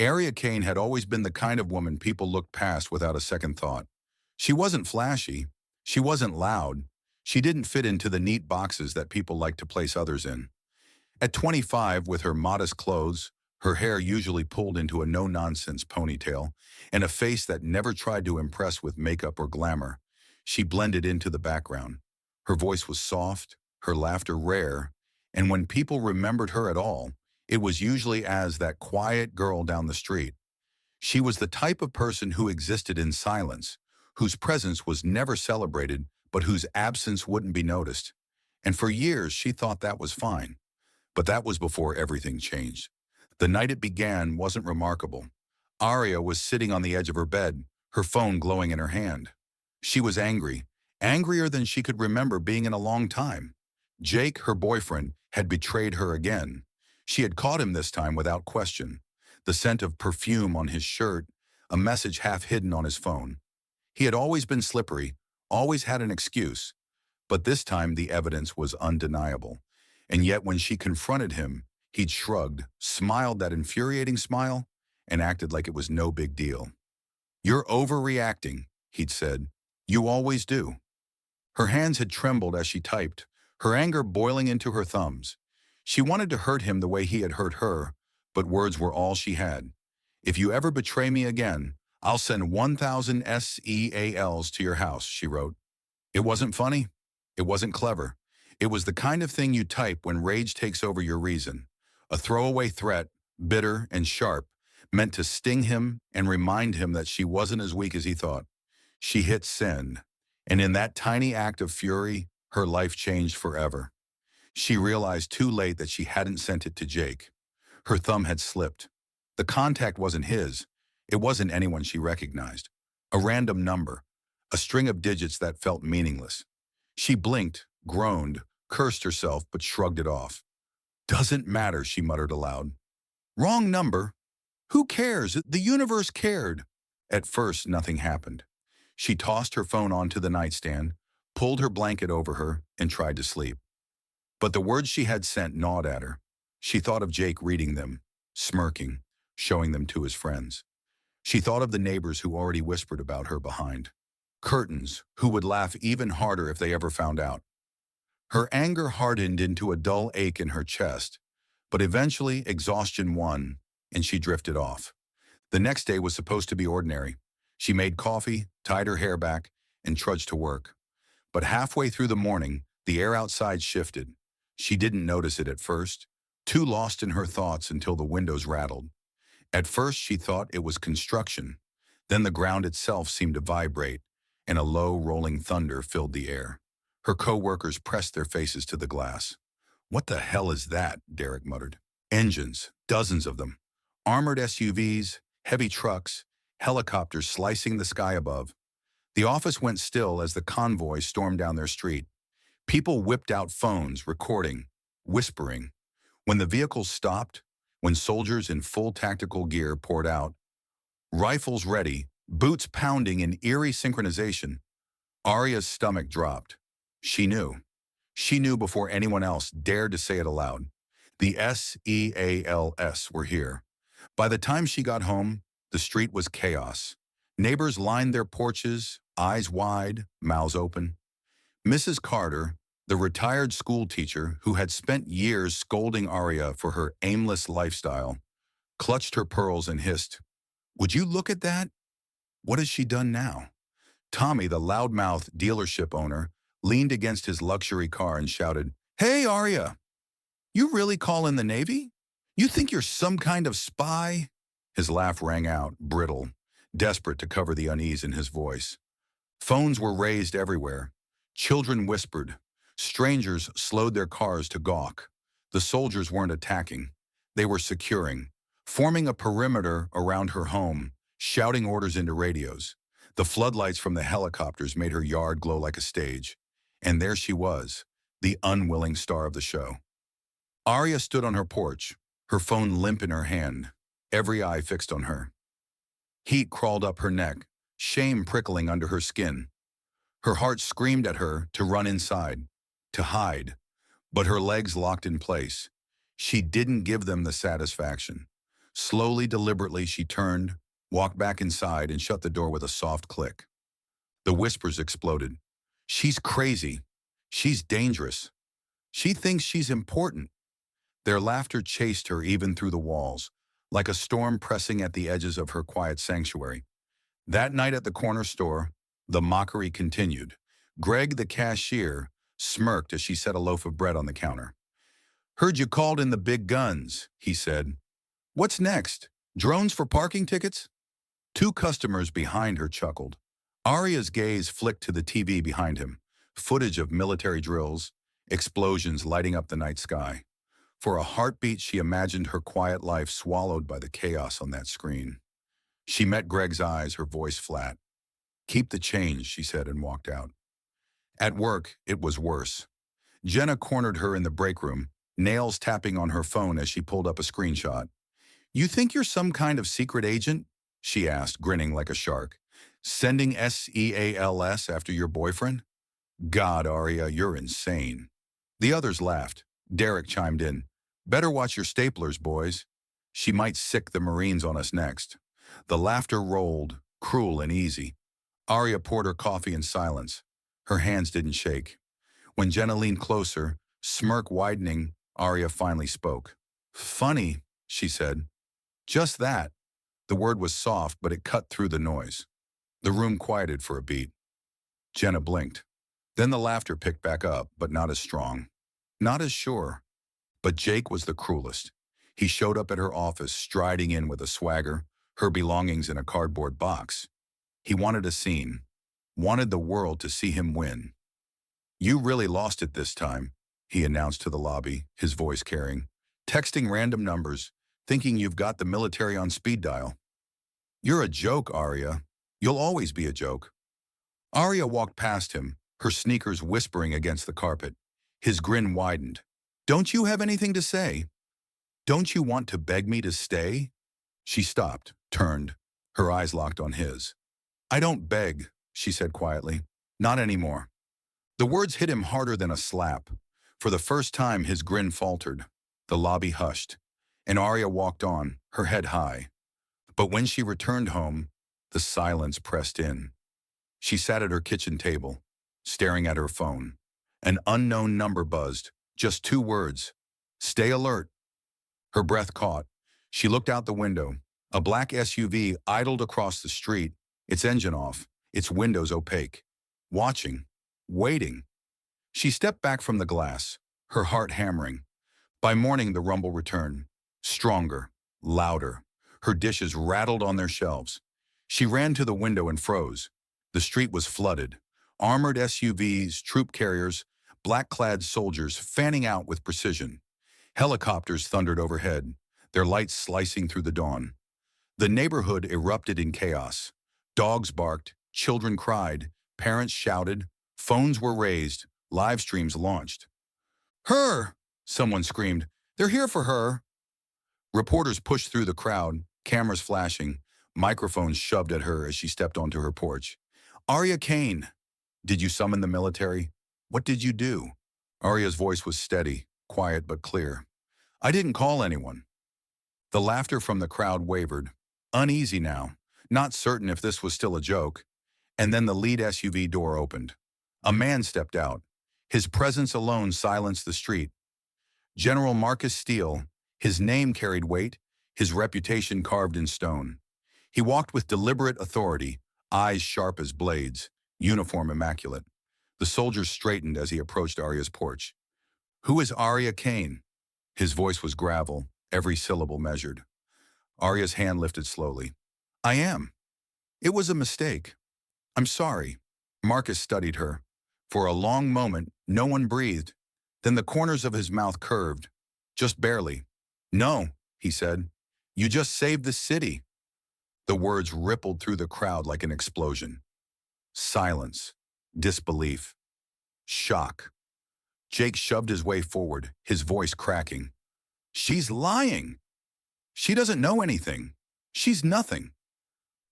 Aria Kane had always been the kind of woman people looked past without a second thought. She wasn't flashy. She wasn't loud. She didn't fit into the neat boxes that people like to place others in. At 25, with her modest clothes, her hair usually pulled into a no-nonsense ponytail, and a face that never tried to impress with makeup or glamour, she blended into the background. Her voice was soft, her laughter rare, and when people remembered her at all, it was usually as that quiet girl down the street. She was the type of person who existed in silence, whose presence was never celebrated, but whose absence wouldn't be noticed. And for years, she thought that was fine. But that was before everything changed. The night it began wasn't remarkable. Aria was sitting on the edge of her bed, her phone glowing in her hand. She was angry, angrier than she could remember being in a long time. Jake, her boyfriend, had betrayed her again. She had caught him this time without question. The scent of perfume on his shirt, a message half hidden on his phone. He had always been slippery, always had an excuse, but this time the evidence was undeniable. And yet when she confronted him, he'd shrugged, smiled that infuriating smile, and acted like it was no big deal. "You're overreacting," he'd said. "You always do." Her hands had trembled as she typed, her anger boiling into her thumbs. She wanted to hurt him the way he had hurt her, but words were all she had. "If you ever betray me again, I'll send 1,000 SEALs to your house," she wrote. It wasn't funny. It wasn't clever. It was the kind of thing you type when rage takes over your reason. A throwaway threat, bitter and sharp, meant to sting him and remind him that she wasn't as weak as he thought. She hit send, and in that tiny act of fury, her life changed forever. She realized too late that she hadn't sent it to Jake. Her thumb had slipped. The contact wasn't his. It wasn't anyone she recognized. A random number, a string of digits that felt meaningless. She blinked, groaned, cursed herself, but shrugged it off. "Doesn't matter," she muttered aloud. "Wrong number. Who cares? The universe cared." At first, nothing happened. She tossed her phone onto the nightstand, pulled her blanket over her, and tried to sleep. But the words she had sent gnawed at her. She thought of Jake reading them, smirking, showing them to his friends. She thought of the neighbors who already whispered about her behind. Curtains, who would laugh even harder if they ever found out. Her anger hardened into a dull ache in her chest, but eventually exhaustion won, and she drifted off. The next day was supposed to be ordinary. She made coffee, tied her hair back, and trudged to work. But halfway through the morning, the air outside shifted. She didn't notice it at first, too lost in her thoughts until the windows rattled. At first, she thought it was construction. Then the ground itself seemed to vibrate, and a low, rolling thunder filled the air. Her co-workers pressed their faces to the glass. "What the hell is that?" Derek muttered. Engines, dozens of them. Armored SUVs, heavy trucks, helicopters slicing the sky above. The office went still as the convoy stormed down their street. People whipped out phones, recording, whispering. When the vehicles stopped, when soldiers in full tactical gear poured out, rifles ready, boots pounding in eerie synchronization, Arya's stomach dropped. She knew. She knew before anyone else dared to say it aloud. The SEALs were here. By the time she got home, the street was chaos. Neighbors lined their porches, eyes wide, mouths open. Mrs. Carter, the retired school teacher who had spent years scolding Arya for her aimless lifestyle, clutched her pearls and hissed, "Would you look at that?" What has she done now? Tommy, the loudmouth dealership owner, leaned against his luxury car and shouted, "Hey, Arya, you really call in the Navy? You think you're some kind of spy?" His laugh rang out, brittle, desperate to cover the unease in his voice. Phones were raised everywhere. Children whispered. Strangers slowed their cars to gawk. The soldiers weren't attacking. They were securing, forming a perimeter around her home, shouting orders into radios. The floodlights from the helicopters made her yard glow like a stage. And there she was, the unwilling star of the show. Arya stood on her porch, her phone limp in her hand, every eye fixed on her. Heat crawled up her neck, shame prickling under her skin. Her heart screamed at her to run inside, to hide, but her legs locked in place. She didn't give them the satisfaction. Slowly, deliberately, she turned, walked back inside, and shut the door with a soft click. The whispers exploded. She's crazy. She's dangerous. She thinks she's important. Their laughter chased her even through the walls, like a storm pressing at the edges of her quiet sanctuary. That night at the corner store, the mockery continued. Greg, the cashier, smirked as she set a loaf of bread on the counter. "Heard you called in the big guns," he said. "What's next? Drones for parking tickets?" Two customers behind her chuckled. Arya's gaze flicked to the TV behind him, footage of military drills, explosions lighting up the night sky. For a heartbeat, she imagined her quiet life swallowed by the chaos on that screen. She met Greg's eyes, her voice flat. "Keep the change," she said, and walked out. At work, it was worse. Jenna cornered her in the break room, nails tapping on her phone as she pulled up a screenshot. "You think you're some kind of secret agent?" she asked, grinning like a shark. "Sending SEALs after your boyfriend? God, Arya, you're insane." The others laughed. Derek chimed in. "Better watch your staplers, boys. She might sick the Marines on us next." The laughter rolled, cruel and easy. Arya poured her coffee in silence. Her hands didn't shake. When Jenna leaned closer, smirk widening, Arya finally spoke. "Funny," she said. "Just that." The word was soft, but it cut through the noise. The room quieted for a beat. Jenna blinked. Then the laughter picked back up, but not as strong. Not as sure. But Jake was the cruelest. He showed up at her office, striding in with a swagger, her belongings in a cardboard box. He wanted a scene. Wanted the world to see him win. "You really lost it this time," he announced to the lobby, his voice carrying. "Texting random numbers, thinking you've got the military on speed dial." "You're a joke, Arya. You'll always be a joke." Arya walked past him, her sneakers whispering against the carpet. His grin widened. "Don't you have anything to say? Don't you want to beg me to stay?" She stopped, turned, her eyes locked on his. "I don't beg," she said quietly. "Not anymore." The words hit him harder than a slap. For the first time, his grin faltered. The lobby hushed, and Arya walked on, her head high. But when she returned home, the silence pressed in. She sat at her kitchen table, staring at her phone. An unknown number buzzed, just two words. "Stay alert." Her breath caught. She looked out the window. A black SUV idled across the street, its engine off, its windows opaque. Watching. Waiting. She stepped back from the glass, her heart hammering. By morning, the rumble returned. Stronger. Louder. Her dishes rattled on their shelves. She ran to the window and froze. The street was flooded. Armored SUVs, troop carriers, black-clad soldiers fanning out with precision. Helicopters thundered overhead, their lights slicing through the dawn. The neighborhood erupted in chaos. Dogs barked, children cried, parents shouted, phones were raised, live streams launched. "Her!" someone screamed. "They're here for her!" Reporters pushed through the crowd, cameras flashing, microphones shoved at her as she stepped onto her porch. "Arya Kane, did you summon the military? What did you do?" Arya's voice was steady, quiet but clear. "I didn't call anyone." The laughter from the crowd wavered, uneasy now, not certain if this was still a joke. And then the lead SUV door opened. A man stepped out. His presence alone silenced the street. General Marcus Steele, his name carried weight, his reputation carved in stone. He walked with deliberate authority, eyes sharp as blades, uniform immaculate. The soldiers straightened as he approached Arya's porch. "Who is Arya Kane?" His voice was gravel, every syllable measured. Arya's hand lifted slowly. "I am. It was a mistake. I'm sorry." Marcus studied her. For a long moment, no one breathed. Then the corners of his mouth curved, just barely. "No," he said. "You just saved the city." The words rippled through the crowd like an explosion. Silence, disbelief, shock. Jake shoved his way forward, his voice cracking. "She's lying. She doesn't know anything. She's nothing."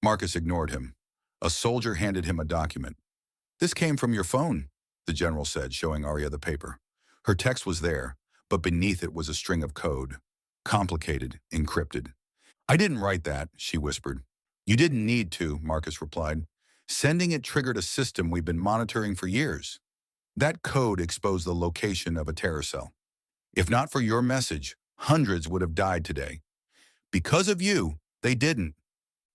Marcus ignored him. A soldier handed him a document. "This came from your phone," the general said, showing Arya the paper. Her text was there, but beneath it was a string of code. Complicated, encrypted. I didn't write that, she whispered. You didn't need to, Marcus replied. Sending it triggered a system we've been monitoring for years. That code exposed the location of a terror cell. If not for your message, hundreds would have died today. Because of you, they didn't.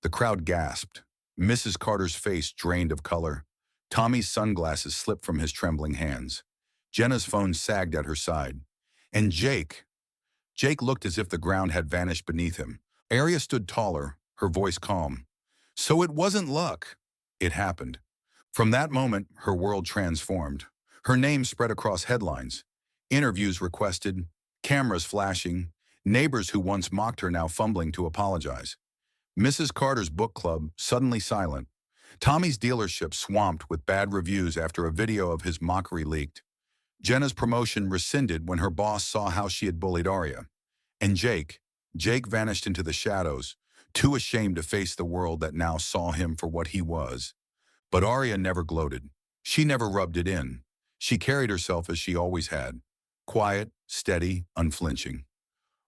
The crowd gasped. Mrs. Carter's face drained of color. Tommy's sunglasses slipped from his trembling hands. Jenna's phone sagged at her side. And Jake looked as if the ground had vanished beneath him. Arya stood taller, her voice calm. So it wasn't luck. It happened. From that moment, her world transformed. Her name spread across headlines. Interviews requested, cameras flashing, neighbors who once mocked her now fumbling to apologize. Mrs. Carter's book club suddenly silent. Tommy's dealership swamped with bad reviews after a video of his mockery leaked. Jenna's promotion rescinded when her boss saw how she had bullied Arya. And Jake vanished into the shadows, too ashamed to face the world that now saw him for what he was. But Arya never gloated. She never rubbed it in. She carried herself as she always had. Quiet, steady, unflinching.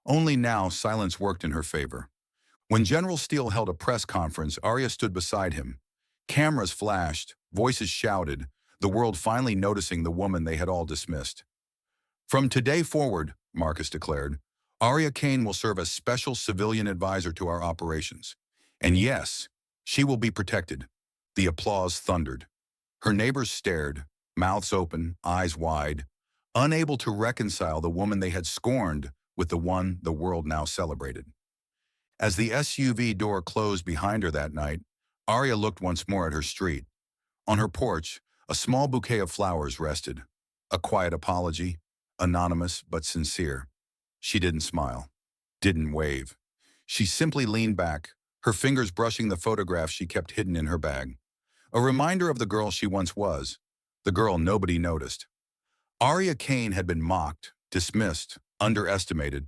Only now silence worked in her favor. When General Steele held a press conference, Arya stood beside him. Cameras flashed, voices shouted, the world finally noticing the woman they had all dismissed. From today forward, Marcus declared, Arya Kane will serve as special civilian advisor to our operations. And yes, she will be protected. The applause thundered. Her neighbors stared, mouths open, eyes wide, unable to reconcile the woman they had scorned with the one the world now celebrated. As the SUV door closed behind her that night, Arya looked once more at her street. On her porch, a small bouquet of flowers rested. A quiet apology, anonymous but sincere. She didn't smile, didn't wave. She simply leaned back, her fingers brushing the photograph she kept hidden in her bag. A reminder of the girl she once was, the girl nobody noticed. Arya Kane had been mocked, dismissed, underestimated,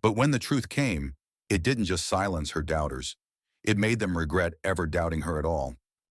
but when the truth came, it didn't just silence her doubters. It made them regret ever doubting her at all.